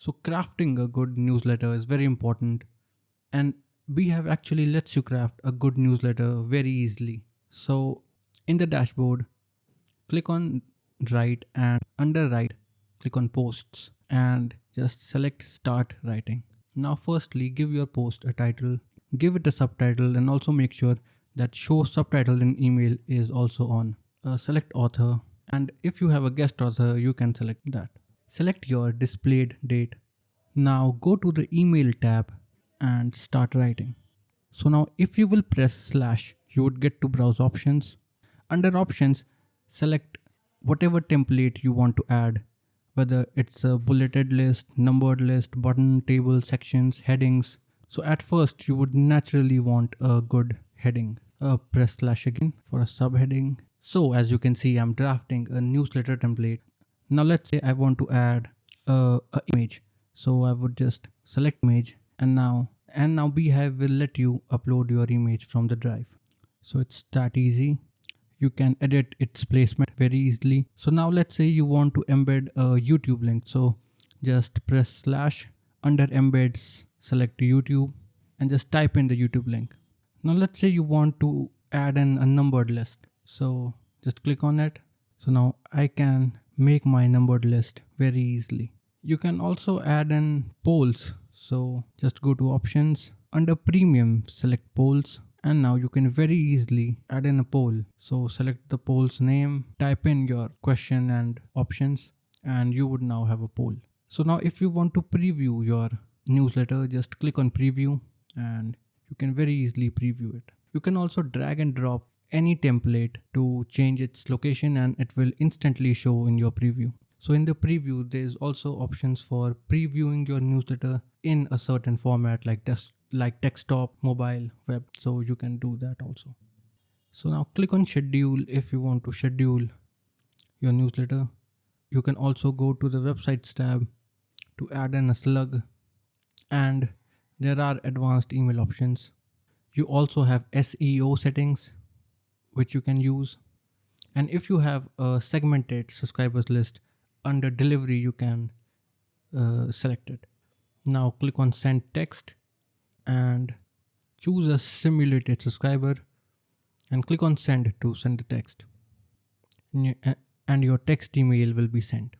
So crafting a good newsletter is very important, and Beehiiv actually lets you craft a good newsletter very easily. So in the dashboard, click on write, and under write, click on posts and just select start writing. Now firstly, give your post a title, give it a subtitle, and also make sure that show subtitle in email is also on. Select author, and if you have a guest author, you can select that. Select your displayed date. Now go to the email tab and start writing. So now if you will press slash, you would get to browse options. Under options, select whatever template you want to add, whether it's a bulleted list, numbered list, button, table, sections, headings. So at first you would naturally want a good heading. Press slash again for a subheading. So as you can see, I'm drafting a newsletter template. Now let's say I want to add a image. So I would just select image, and now Beehiiv will let you upload your image from the drive. So it's that easy. You can edit its placement very easily. So now let's say you want to embed a YouTube link. So just press slash, under embeds, select YouTube and just type in the YouTube link. Now let's say you want to add in a numbered list. So just click on it. So now I can make my numbered list very easily. You can also add in polls. So just go to options, under premium, select polls, and now you can very easily add in a poll. So select the poll's name, type in your question and options, and you would now have a poll. So now if you want to preview your newsletter, just click on preview and you can very easily preview it. You can also drag and drop any template to change its location and it will instantly show in your preview. So in the preview, there's also options for previewing your newsletter in a certain format like desktop, mobile, web. So you can do that also. So now click on schedule if you want to schedule your newsletter. You can also go to the websites tab to add in a slug, and there are advanced email options. You also have SEO settings which you can use. And if you have a segmented subscribers list, under delivery you can select it. Now click on send text and choose a simulated subscriber and click on send to send the text, and your text email will be sent.